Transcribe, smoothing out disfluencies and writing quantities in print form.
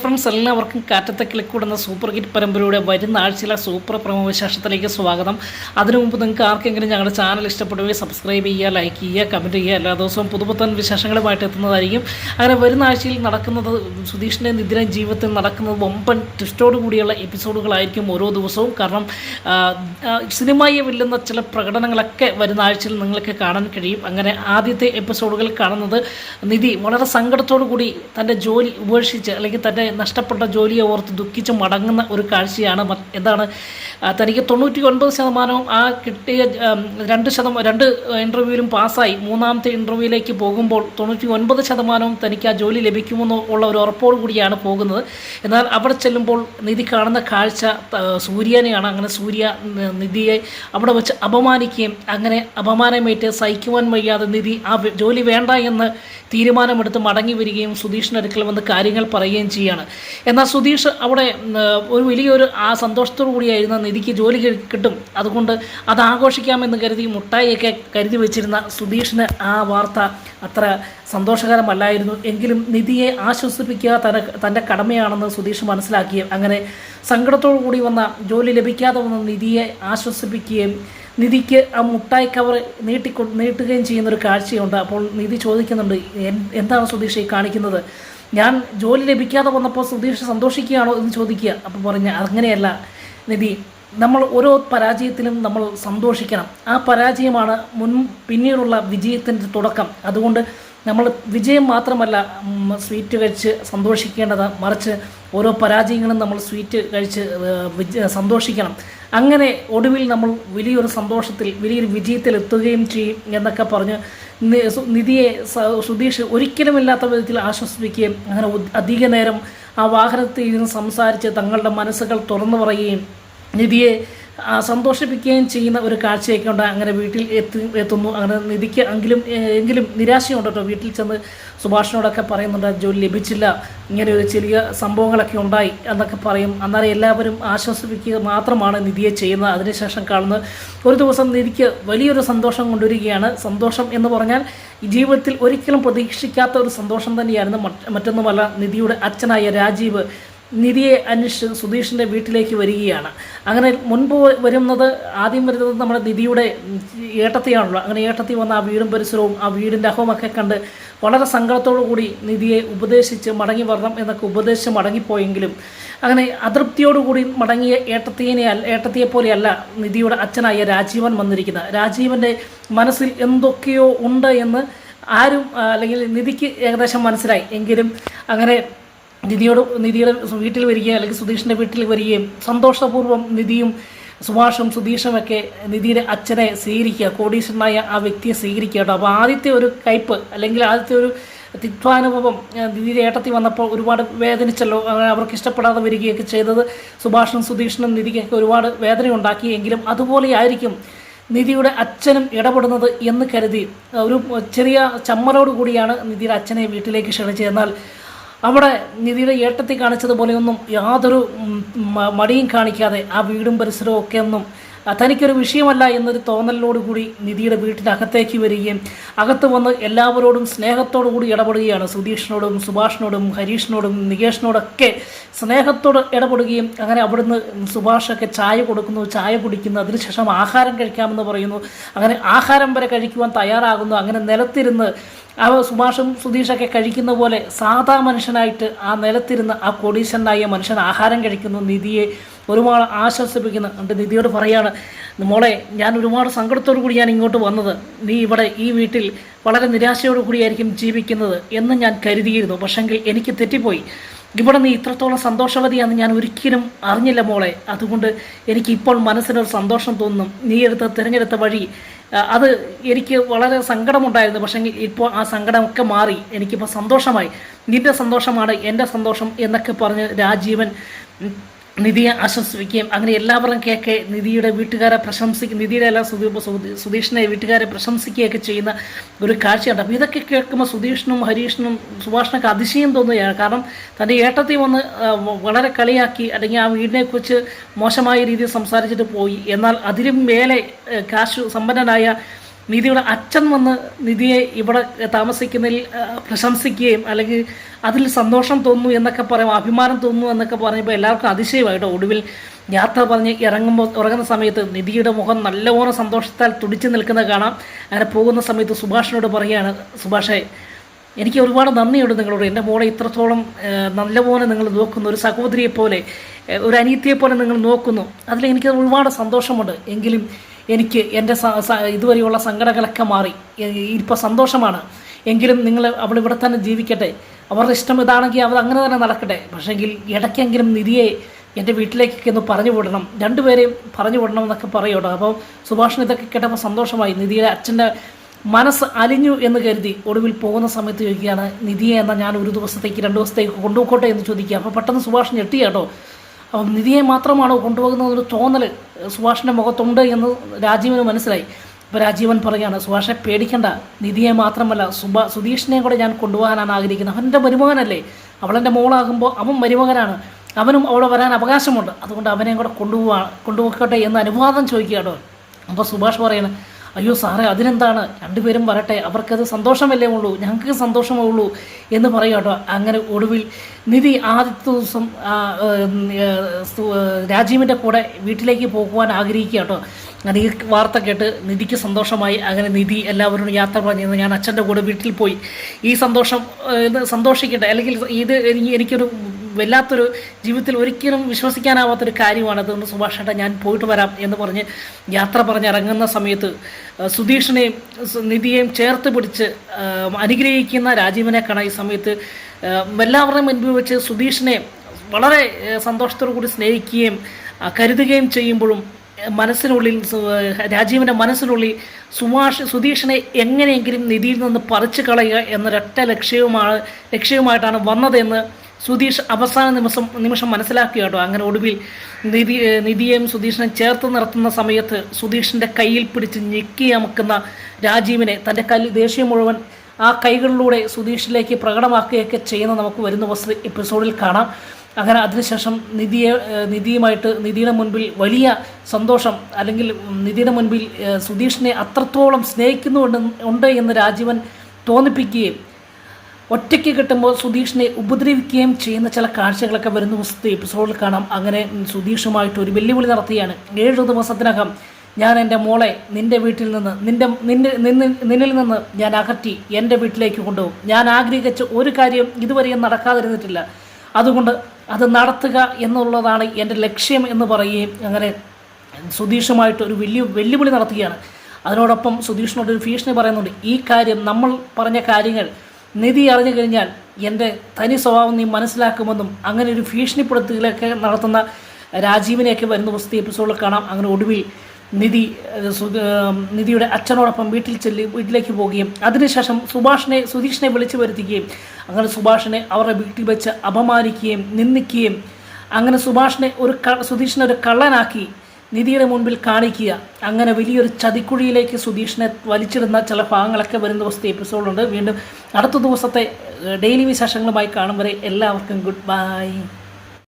Friends എല്ലാവർക്കും കാറ്റത്തെ കിളിക്കൂടുന്ന super hit പരമ്പരയുടെ വരുന്ന ആഴ്ചയിലെ സൂപ്പർ പ്രമോ വിശേഷത്തിലേക്ക് സ്വാഗതം. അതിനു മുമ്പ് നിങ്ങൾക്ക് ആർക്കെങ്കിലും ഞങ്ങളുടെ ചാനൽ ഇഷ്ടപ്പെടുകയും സബ്സ്ക്രൈബ് ചെയ്യുക, ലൈക്ക് ചെയ്യുക, കമൻറ്റ് ചെയ്യുക. എല്ലാ ദിവസവും പുതുപുത്തൻ വിശേഷങ്ങളുമായിട്ട് എത്തുന്നതായിരിക്കും. അങ്ങനെ വരുന്ന ആഴ്ചയിൽ നടക്കുന്നത് സുധീഷിൻ്റെ നിതിര ജീവിതത്തിൽ നടക്കുന്നത് വമ്പൻ ട്വിസ്റ്റോട് കൂടിയുള്ള എപ്പിസോഡുകളായിരിക്കും ഓരോ ദിവസവും. കാരണം സിനിമയെ വെല്ലുന്ന ചില പ്രകടനങ്ങളൊക്കെ വരുന്ന ആഴ്ചയിൽ നിങ്ങൾക്ക് കാണാൻ കഴിയും. അങ്ങനെ ആദ്യത്തെ എപ്പിസോഡുകൾ കാണുന്നത് നിധി വളരെ സങ്കടത്തോടു കൂടി തൻ്റെ ജോലി ഉപേക്ഷിച്ച് അല്ലെങ്കിൽ തൻ്റെ നഷ്ടപ്പെട്ട ജോലിയെ ഓർത്ത് ദുഃഖിച്ച് മടങ്ങുന്ന ഒരു കാഴ്ചയാണ്. എന്താണ്, തനിക്ക് 99% ആ കിട്ടിയ 2% ഇൻ്റർവ്യൂവിലും പാസ്സായി മൂന്നാമത്തെ ഇൻ്റർവ്യൂവിലേക്ക് പോകുമ്പോൾ 99% തനിക്ക് ആ ജോലി ലഭിക്കുമെന്ന് ഉള്ള ഒരു ഉറപ്പോടു കൂടിയാണ് പോകുന്നത്. എന്നാൽ അവിടെ ചെല്ലുമ്പോൾ നിധി കാണുന്ന കാഴ്ച സൂര്യനെയാണ്. അങ്ങനെ സൂര്യ നിധിയെ അവിടെ വെച്ച് അപമാനിക്കുകയും അങ്ങനെ അപമാനമേറ്റ് സഹിക്കുവാൻ വയ്യാതെ നിധി ആ ജോലി വേണ്ട എന്ന് തീരുമാനമെടുത്ത് മടങ്ങി വരികയും സുധീഷിൻ്റെ അടുക്കൽ വന്ന് കാര്യങ്ങൾ പറയുകയും ചെയ്യുകയാണ്. എന്നാൽ സുധീഷ് അവിടെ ഒരു വലിയൊരു സന്തോഷത്തോടു കൂടിയായിരുന്ന നിധിക്ക് ജോലി കിട്ടും, അതുകൊണ്ട് അത് ആഘോഷിക്കാമെന്ന് കരുതി മുട്ടായിയൊക്കെ കരുതി വെച്ചിരുന്ന സുധീഷിന് ആ വാർത്ത അത്ര സന്തോഷകരമല്ലായിരുന്നു. എങ്കിലും നിധിയെ ആശ്വസിപ്പിക്കുക തൻ്റെ കടമയാണെന്ന് സുധീഷ് മനസ്സിലാക്കുകയും അങ്ങനെ സങ്കടത്തോടു കൂടി വന്ന ജോലി ലഭിക്കാതെ വന്ന നിധിയെ ആശ്വസിപ്പിക്കുകയും നിധിക്ക് ആ മുട്ടായി കവർ നീട്ടുകയും ചെയ്യുന്നൊരു കാഴ്ചയുണ്ട്. അപ്പോൾ നിധി ചോദിക്കുന്നുണ്ട്, എന്താണ് സുധീഷ് ഈ കാണിക്കുന്നത്? ഞാൻ ജോലി ലഭിക്കാതെ വന്നപ്പോൾ സുധീഷ് സന്തോഷിക്കുകയാണോ എന്ന് ചോദിക്കുക. അപ്പോൾ പറഞ്ഞ അങ്ങനെയല്ല നിധി, നമ്മൾ ഓരോ പരാജയത്തിലും നമ്മൾ സന്തോഷിക്കണം. ആ പരാജയമാണ് പിന്നീടുള്ള വിജയത്തിൻ്റെ തുടക്കം. അതുകൊണ്ട് നമ്മൾ വിജയം മാത്രമല്ല സ്വീറ്റ് കഴിച്ച് സന്തോഷിക്കേണ്ടത്, മറിച്ച് ഓരോ പരാജയങ്ങളും നമ്മൾ സ്വീറ്റ് കഴിച്ച് സന്തോഷിക്കണം. അങ്ങനെ ഒടുവിൽ നമ്മൾ വലിയൊരു സന്തോഷത്തിൽ വലിയൊരു വിജയത്തിൽ എത്തുകയും ചെയ്യും എന്നൊക്കെ പറഞ്ഞ് നിധിയെ സുധീഷ് ഒരിക്കലുമില്ലാത്ത വിധത്തിൽ ആശ്വസിപ്പിക്കുകയും അങ്ങനെ അധിക നേരം ആ വാഹനത്തിൽ ഇരുന്ന് സംസാരിച്ച് തങ്ങളുടെ മനസ്സുകൾ തുറന്നു പറയുകയും നിധിയെ സന്തോഷിപ്പിക്കുകയും ചെയ്യുന്ന ഒരു കാഴ്ചയൊക്കെ ഉണ്ട്. അങ്ങനെ വീട്ടിൽ എത്തുന്നു. അങ്ങനെ നിധിക്ക് എങ്കിലും നിരാശയുണ്ട് കേട്ടോ. വീട്ടിൽ ചെന്ന് സുഭാഷിനോടൊക്കെ പറയുന്നുണ്ട്, ജോലി ലഭിച്ചില്ല, ഇങ്ങനെ ഒരു ചെറിയ സംഭവങ്ങളൊക്കെ ഉണ്ടായി എന്നൊക്കെ പറയും. അന്നേരം എല്ലാവരും ആശ്വസിപ്പിക്കുക മാത്രമാണ് നിധിയെ ചെയ്യുന്നത്. അതിനുശേഷം കാണുന്നത് ഒരു ദിവസം നിധിക്ക് വലിയൊരു സന്തോഷം കൊണ്ടുവരികയാണ്. സന്തോഷം എന്ന് പറഞ്ഞാൽ ജീവിതത്തിൽ ഒരിക്കലും പ്രതീക്ഷിക്കാത്ത ഒരു സന്തോഷം തന്നെയായിരുന്നു. മറ്റൊന്നുമല്ല, നിധിയുടെ അച്ഛനായ രാജീവ് നിധിയെ അന്വേഷിച്ച് സുധീഷിൻ്റെ വീട്ടിലേക്ക് വരികയാണ്. അങ്ങനെ മുൻപ് ആദ്യം വരുന്നത് നമ്മുടെ നിധിയുടെ ഏട്ടത്തിയാണല്ലോ. അങ്ങനെ ഏട്ടത്തി വന്ന ആ വീടും പരിസരവും ആ വീടിൻ്റെ അഹവുമൊക്കെ കണ്ട് വളരെ സങ്കടത്തോടു കൂടി നിധിയെ ഉപദേശിച്ച് മടങ്ങി വരണം എന്നൊക്കെ ഉപദേശിച്ച് മടങ്ങിപ്പോയെങ്കിലും അങ്ങനെ അതൃപ്തിയോടുകൂടി മടങ്ങിയ ഏട്ടത്തിയെപ്പോലെയല്ല നിധിയുടെ അച്ഛനായ രാജീവൻ വന്നിരിക്കുന്നത്. രാജീവൻ്റെ മനസ്സിൽ എന്തൊക്കെയോ ഉണ്ട് എന്ന് ആരും അല്ലെങ്കിൽ നിധിക്ക് ഏകദേശം മനസ്സിലായി. എങ്കിലും അങ്ങനെ നിധിയുടെ വീട്ടിൽ വരികയും അല്ലെങ്കിൽ സുധീഷിൻ്റെ വീട്ടിൽ വരികയും സന്തോഷപൂർവ്വം നിധിയും സുഭാഷും സുധീഷുമൊക്കെ നിധിയുടെ അച്ഛനെ സ്വീകരിക്കുക, കോടീശ്വരനായ ആ വ്യക്തിയെ സ്വീകരിക്കുക കേട്ടോ. അപ്പോൾ ആദ്യത്തെ ഒരു കയ്പ് അല്ലെങ്കിൽ ആദ്യത്തെ ഒരു തിക്താനുഭവം നിധിയുടെ ഏട്ടത്തിൽ വന്നപ്പോൾ ഒരുപാട് വേദനിച്ചല്ലോ. അവർക്ക് ഇഷ്ടപ്പെടാതെ വരികയൊക്കെ ചെയ്തത് സുഭാഷും സുധീഷിനും നിധിക്കൊക്കെ ഒരുപാട് വേദന ഉണ്ടാക്കി. എങ്കിലും അതുപോലെ ആയിരിക്കും നിധിയുടെ അച്ഛനും ഇടപെടുന്നത് എന്ന് കരുതി ഒരു ചെറിയ ചമ്മലോട് കൂടിയാണ് നിധിയുടെ അച്ഛനെ വീട്ടിലേക്ക് ക്ഷണിച്ചത്. എന്നാൽ അവിടെ നിധിയുടെ ഏട്ടത്തിൽ കാണിച്ചതുപോലെയൊന്നും യാതൊരു മടിയും കാണിക്കാതെ ആ വീടും പരിസരവും ഒക്കെ ഒന്നും തനിക്കൊരു വിഷയമല്ല എന്നൊരു തോന്നലിനോടുകൂടി നിധിയുടെ വീട്ടിനകത്തേക്ക് വരികയും അകത്ത് വന്ന് എല്ലാവരോടും സ്നേഹത്തോടു കൂടി ഇടപെടുകയാണ്. സുധീഷിനോടും സുഭാഷിനോടും ഹരീഷിനോടും നികേഷിനോടൊക്കെ സ്നേഹത്തോട് ഇടപെടുകയും അങ്ങനെ അവിടുന്ന് സുഭാഷൊക്കെ ചായ കൊടുക്കുന്നു, ചായ കുടിക്കുന്നു. അതിനുശേഷം ആഹാരം കഴിക്കാമെന്ന് പറയുന്നു. അങ്ങനെ ആഹാരം വരെ കഴിക്കുവാൻ തയ്യാറാകുന്നു. അങ്ങനെ നിലത്തിരുന്ന് സുഭാഷും സുധീഷൊക്കെ കഴിക്കുന്ന പോലെ സാധാ മനുഷ്യനായിട്ട് ആ നിലത്തിരുന്ന് ആ കോടീശ്വരനായ മനുഷ്യൻ ആഹാരം കഴിക്കുന്നു. നിധിയെ ഒരുപാട് ആശ്വസിപ്പിക്കുന്നു. എന്നിട്ട് നിധിയോട് പറയാണ്, മോളെ, ഞാൻ ഒരുപാട് സങ്കടത്തോടു കൂടി ഞാൻ ഇങ്ങോട്ട് വന്നത്. നീ ഇവിടെ ഈ വീട്ടിൽ വളരെ നിരാശയോടു കൂടിയായിരിക്കും ജീവിക്കുന്നത് എന്ന് ഞാൻ കരുതിയിരുന്നു. പക്ഷെങ്കിൽ എനിക്ക് തെറ്റിപ്പോയി. ഇവിടെ നീ ഇത്രത്തോളം സന്തോഷവതിയാണെന്ന് ഞാൻ ഒരിക്കലും അറിഞ്ഞില്ല മോളെ. അതുകൊണ്ട് എനിക്കിപ്പോൾ മനസ്സിനൊരു സന്തോഷം തോന്നുന്നു. നീ തിരഞ്ഞെടുത്ത വഴി അത് എനിക്ക് വളരെ സങ്കടമുണ്ടായിരുന്നു. പക്ഷേ ഇപ്പോൾ ആ സങ്കടമൊക്കെ മാറി. എനിക്കിപ്പോൾ സന്തോഷമായി. നിൻ്റെ സന്തോഷമാണ് എൻ്റെ സന്തോഷം എന്നൊക്കെ പറഞ്ഞ് രാജീവൻ നിധിയെ ആശ്വസിപ്പിക്കുകയും അങ്ങനെ എല്ലാവരും കേൾക്കെ നിധിയുടെ വീട്ടുകാരെ നിധിയുടെ എല്ലാ സുധീഷിനെ വീട്ടുകാരെ പ്രശംസിക്കുകയൊക്കെ ചെയ്യുന്ന ഒരു കാഴ്ചയുണ്ട്. അപ്പോൾ ഇതൊക്കെ കേൾക്കുമ്പോൾ സുധീഷിനും ഹരീഷിനും സുഭാഷിനൊക്കെ അതിശയം തോന്നുകയാണ്. കാരണം തൻ്റെ ഏട്ടത്തിൽ വന്ന് വളരെ കളിയാക്കി അല്ലെങ്കിൽ ആ വീടിനെക്കുറിച്ച് മോശമായ രീതിയിൽ സംസാരിച്ചിട്ട് പോയി. എന്നാൽ അതിലും മേലെ സമ്പന്നനായ നിധിയുടെ അച്ഛൻ വന്ന് നിധിയെ ഇവിടെ താമസിക്കുന്നതിൽ പ്രശംസിക്കുകയും അല്ലെങ്കിൽ അതിൽ സന്തോഷം തോന്നുന്നു എന്നൊക്കെ പറയും, അഭിമാനം തോന്നുന്നു എന്നൊക്കെ പറഞ്ഞപ്പോൾ എല്ലാവർക്കും അതിശയമായിട്ടോ. ഒടുവിൽ യാത്ര പറഞ്ഞ് ഇറങ്ങുന്ന സമയത്ത് നിധിയുടെ മുഖം നല്ലപോലെ സന്തോഷത്താൽ തുടിച്ചു നിൽക്കുന്നത് കാണാം. അങ്ങനെ പോകുന്ന സമയത്ത് സുഭാഷിനോട് പറയുകയാണ്, സുഭാഷേ, എനിക്ക് ഒരുപാട് നന്ദിയുണ്ട് നിങ്ങളോട്. എൻ്റെ മോളെ ഇത്രത്തോളം നല്ലപോലെ നിങ്ങൾ നോക്കുന്നു, ഒരു സഹോദരിയെ പോലെ, ഒരു അനിയത്തിയെ പോലെ നിങ്ങൾ നോക്കുന്നു. അതിൽ എനിക്ക് ഒരുപാട് സന്തോഷമുണ്ട്. എങ്കിലും എനിക്ക് എൻ്റെ ഇതുവരെയുള്ള സങ്കടങ്ങളൊക്കെ മാറി, ഇപ്പോൾ സന്തോഷമാണ്. എങ്കിലും നിങ്ങൾ അവളിവിടെ തന്നെ ജീവിക്കട്ടെ, അവരുടെ ഇഷ്ടം ഇതാണെങ്കിൽ അവർ അങ്ങനെ തന്നെ നടക്കട്ടെ. പക്ഷേങ്കിൽ ഇടയ്ക്കെങ്കിലും നിധിയെ എൻ്റെ വീട്ടിലേക്കൊക്കെ ഒന്ന് പറഞ്ഞു വിടണം, രണ്ടുപേരെയും പറഞ്ഞു വിടണം എന്നൊക്കെ പറയുമോ. അപ്പോൾ സുഭാഷിന് ഇതൊക്കെ കേട്ടപ്പോൾ സന്തോഷമായി. നിധിയുടെ അച്ഛൻ്റെ മനസ്സ് അലിഞ്ഞു എന്ന് കരുതി ഒടുവിൽ പോകുന്ന സമയത്ത് ചോദിക്കുകയാണ്, നിധിയെ എന്നാൽ ഞാൻ ഒരു ദിവസത്തേക്ക് 2 ദിവസത്തേക്ക് കൊണ്ടുപോയിക്കോട്ടെ എന്ന് ചോദിക്കുക. അപ്പോൾ പെട്ടെന്ന് സുഭാഷ് ഞെട്ടി കേട്ടോ. അപ്പം നിധിയെ മാത്രമാണോ കൊണ്ടുപോകുന്നതൊരു തോന്നൽ സുഭാഷിൻ്റെ മുഖത്തുണ്ട് എന്ന് രാജീവന് മനസ്സിലായി. അപ്പോൾ രാജീവൻ പറയുകയാണ്, സുഭാഷെ പേടിക്കണ്ട, നിധിയെ മാത്രമല്ല സുധീഷിനെയും കൂടെ ഞാൻ കൊണ്ടുപോകാനാണ് ആഗ്രഹിക്കുന്നത്. അവൻ്റെ മരുമകനല്ലേ, അവളെൻ്റെ മോളാകുമ്പോൾ അവൻ മരുമകനാണ്, അവനും അവിടെ വരാൻ അവകാശമുണ്ട്. അതുകൊണ്ട് അവനെയും കൂടെ കൊണ്ടുപോയിക്കോട്ടെ എന്ന് അനുവാദം ചോദിക്കുക കേട്ടോ. അപ്പോൾ സുഭാഷ് പറയണം, അയ്യോ സാറേ, അതിനെന്താണ്, രണ്ടുപേരും വരട്ടെ, അവർക്കത് സന്തോഷമല്ലേ ഉള്ളൂ, ഞങ്ങൾക്ക് സന്തോഷമേ ഉള്ളൂ എന്ന് പറയുക കേട്ടോ. അങ്ങനെ ഒടുവിൽ നിധി ആദ്യത്തെ ദിവസം രാജീവിൻ്റെ കൂടെ വീട്ടിലേക്ക് പോകുവാൻ ആഗ്രഹിക്കുക കേട്ടോ. അങ്ങനെ ഈ വാർത്ത കേട്ട് നിധിക്ക് സന്തോഷമായി. അങ്ങനെ നിധി എല്ലാവരോടും യാത്ര പറഞ്ഞിരുന്നു, ഞാൻ അച്ഛൻ്റെ കൂടെ വീട്ടിൽ പോയി ഈ സന്തോഷിക്കട്ടെ, അല്ലെങ്കിൽ ഇത് എനിക്കൊരു വല്ലാത്തൊരു ജീവിതത്തിൽ ഒരിക്കലും വിശ്വസിക്കാനാവാത്തൊരു കാര്യമാണ്, അതുകൊണ്ട് സുഭാഷ് ഏട്ടാ ഞാൻ പോയിട്ട് വരാം എന്ന് പറഞ്ഞ് യാത്ര പറഞ്ഞിറങ്ങുന്ന സമയത്ത് സുധീഷിനെയും നിധിയെയും ചേർത്ത് പിടിച്ച് അനുഗ്രഹിക്കുന്ന രാജീവിനെ കാണാൻ ഈ സമയത്ത് എല്ലാവരുടെയും മുൻപിൽ വെച്ച് സുധീഷിനെ വളരെ സന്തോഷത്തോടു കൂടി സ്നേഹിക്കുകയും കരുതുകയും ചെയ്യുമ്പോഴും മനസ്സിനുള്ളിൽ രാജീവിൻ്റെ മനസ്സിനുള്ളിൽ സുധീഷിനെ എങ്ങനെയെങ്കിലും നിധിയിൽ നിന്ന് പറിച്ചു കളയുക എന്നൊരൊറ്റ ലക്ഷ്യവുമായിട്ടാണ് വന്നതെന്ന് സുധീഷ് അവസാന നിമിഷം മനസ്സിലാക്കുക കേട്ടോ. അങ്ങനെ ഒടുവിൽ നിധിയെയും സുധീഷിനെയും ചേർത്ത് നിർത്തുന്ന സമയത്ത് സുധീഷിൻ്റെ കയ്യിൽ പിടിച്ച് ഞെക്കി അമക്കുന്ന രാജീവിനെ തൻ്റെ ദേഷ്യം മുഴുവൻ ആ കൈകളിലൂടെ സുധീഷിലേക്ക് പ്രകടമാക്കുകയൊക്കെ ചെയ്യുന്ന നമുക്ക് വരുന്ന എപ്പിസോഡിൽ കാണാം. അങ്ങനെ അതിനുശേഷം നിധിയുടെ മുൻപിൽ വലിയ സന്തോഷം, അല്ലെങ്കിൽ നിധിയുടെ മുൻപിൽ സുധീഷിനെ അത്രത്തോളം സ്നേഹിക്കുന്നുണ്ട് എന്ന് രാജീവൻ തോന്നിപ്പിക്കുകയും ഒറ്റയ്ക്ക് കിട്ടുമ്പോൾ സുധീഷിനെ ഉപദ്രവിക്കുകയും ചെയ്യുന്ന ചില കാഴ്ചകളൊക്കെ വരുന്ന ദിവസത്തെ എപ്പിസോഡിൽ കാണാം. അങ്ങനെ സുധീഷുമായിട്ട് ഒരു വെല്ലുവിളി നടത്തിയാണ്, 7 ദിവസത്തിനകം ഞാൻ എൻ്റെ മോളെ നിൻ്റെ വീട്ടിൽ നിന്ന് നിന്നിൽ നിന്ന് ഞാൻ അകറ്റി എൻ്റെ വീട്ടിലേക്ക് കൊണ്ടുപോകും. ഞാൻ ആഗ്രഹിച്ച ഒരു കാര്യം ഇതുവരെയും നടക്കാതിരുന്നിട്ടില്ല, അതുകൊണ്ട് അത് നടത്തുക എന്നുള്ളതാണ് എൻ്റെ ലക്ഷ്യം എന്ന് പറയുകയും അങ്ങനെ സുധീഷുമായിട്ട് ഒരു വെല്ലുവിളി നടത്തുകയാണ്. അതിനോടൊപ്പം സുധീഷിനോട് ഒരു ഭീഷണി പറയുന്നുണ്ട്, ഈ കാര്യം നമ്മൾ പറഞ്ഞ കാര്യങ്ങൾ നിധി അറിഞ്ഞു കഴിഞ്ഞാൽ എൻ്റെ തനി സ്വഭാവം നീ മനസ്സിലാക്കുമെന്നും അങ്ങനെ ഒരു ഭീഷണിപ്പെടുത്തലൊക്കെ നടത്തുന്ന രാജീവിനെയൊക്കെ വരുന്ന ദിവസത്തെ എപ്പിസോഡിൽ കാണാം. അങ്ങനെ ഒടുവിൽ നിധിയുടെ അച്ഛനോടൊപ്പം വീട്ടിലേക്ക് പോവുകയും അതിനുശേഷം സുധീഷിനെ വിളിച്ചു വരുത്തുകയും അങ്ങനെ സുഭാഷിനെ അവരുടെ വീട്ടിൽ വെച്ച് അപമാനിക്കുകയും നിന്ദിക്കുകയും അങ്ങനെ സുധീഷിനെ ഒരു കള്ളനാക്കി നിധിയുടെ മുൻപിൽ കാണിക്കുക. അങ്ങനെ വലിയൊരു ചതിക്കുഴിയിലേക്ക് സുധീഷിനെ വലിച്ചിടുന്ന ചില ഭാഗങ്ങളൊക്കെ വരുന്ന ദിവസത്തെ എപ്പിസോഡുണ്ട്. വീണ്ടും അടുത്ത ദിവസത്തെ ഡെയിലി വിശേഷങ്ങളുമായി കാണും വരെ എല്ലാവർക്കും ഗുഡ് ബൈ.